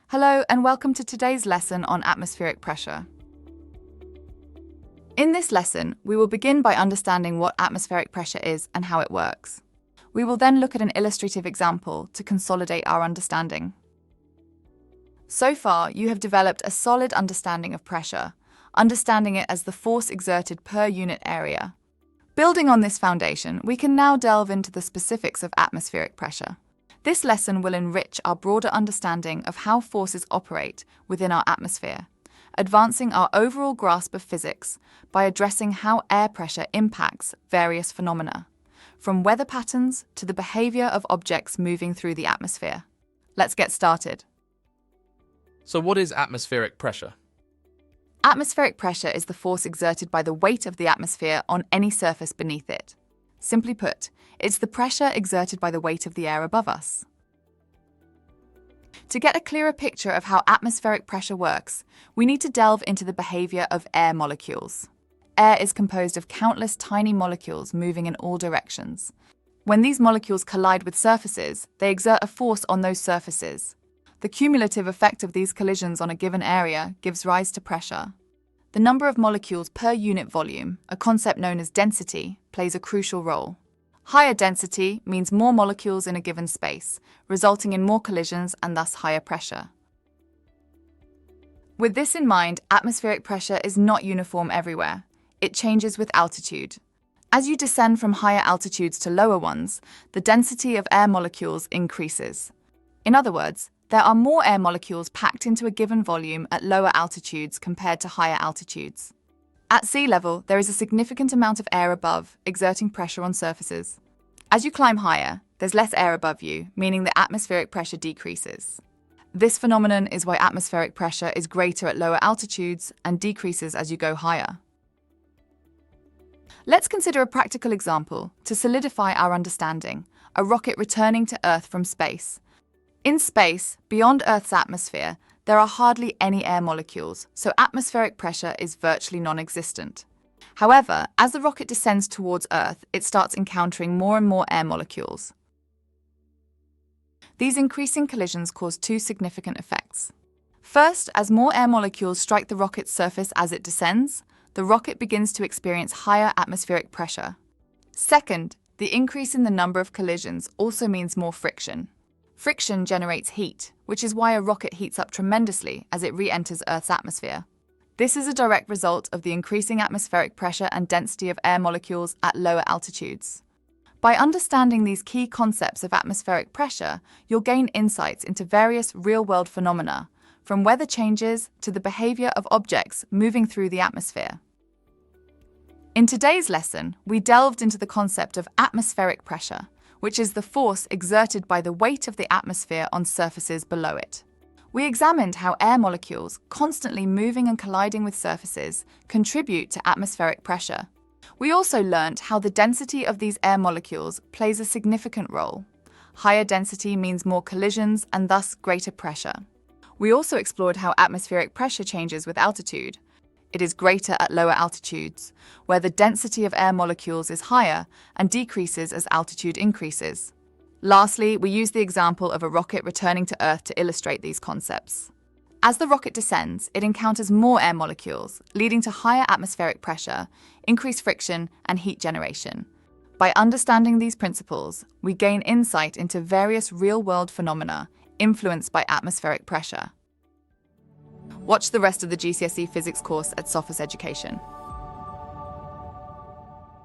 Hello and welcome to today's lesson on atmospheric pressure. In this lesson, we will begin by understanding what atmospheric pressure is and how it works. We will then look at an illustrative example to consolidate our understanding. So far, you have developed a solid understanding of pressure, understanding it as the force exerted per unit area. Building on this foundation, we can now delve into the specifics of atmospheric pressure. This lesson will enrich our broader understanding of how forces operate within our atmosphere, advancing our overall grasp of physics by addressing how air pressure impacts various phenomena, from weather patterns to the behavior of objects moving through the atmosphere. Let's get started. So what is atmospheric pressure? Atmospheric pressure is the force exerted by the weight of the atmosphere on any surface beneath it. Simply put, it's the pressure exerted by the weight of the air above us. To get a clearer picture of how atmospheric pressure works, we need to delve into the behavior of air molecules. Air is composed of countless tiny molecules moving in all directions. When these molecules collide with surfaces, they exert a force on those surfaces. The cumulative effect of these collisions on a given area gives rise to pressure. The number of molecules per unit volume, a concept known as density, plays a crucial role. Higher density means more molecules in a given space, resulting in more collisions and thus higher pressure. With this in mind, atmospheric pressure is not uniform everywhere. It changes with altitude. As you descend from higher altitudes to lower ones, the density of air molecules increases. In other words, there are more air molecules packed into a given volume at lower altitudes compared to higher altitudes. At sea level, there is a significant amount of air above, exerting pressure on surfaces. As you climb higher, there's less air above you, meaning the atmospheric pressure decreases. This phenomenon is why atmospheric pressure is greater at lower altitudes and decreases as you go higher. Let's consider a practical example to solidify our understanding: a rocket returning to Earth from space. In space, beyond Earth's atmosphere, there are hardly any air molecules, so atmospheric pressure is virtually non-existent. However, as the rocket descends towards Earth, it starts encountering more and more air molecules. These increasing collisions cause two significant effects. First, as more air molecules strike the rocket's surface as it descends, the rocket begins to experience higher atmospheric pressure. Second, the increase in the number of collisions also means more friction. Friction generates heat, which is why a rocket heats up tremendously as it re-enters Earth's atmosphere. This is a direct result of the increasing atmospheric pressure and density of air molecules at lower altitudes. By understanding these key concepts of atmospheric pressure, you'll gain insights into various real-world phenomena, from weather changes to the behavior of objects moving through the atmosphere. In today's lesson, we delved into the concept of atmospheric pressure, which is the force exerted by the weight of the atmosphere on surfaces below it. We examined how air molecules, constantly moving and colliding with surfaces, contribute to atmospheric pressure. We also learnt how the density of these air molecules plays a significant role. Higher density means more collisions and thus greater pressure. We also explored how atmospheric pressure changes with altitude. It is greater at lower altitudes, where the density of air molecules is higher and decreases as altitude increases. Lastly, we used the example of a rocket returning to Earth to illustrate these concepts. As the rocket descends, it encounters more air molecules, leading to higher atmospheric pressure, increased friction, and heat generation. By understanding these principles, we gain insight into various real-world phenomena influenced by atmospheric pressure. Watch the rest of the GCSE physics course at Sophos Education.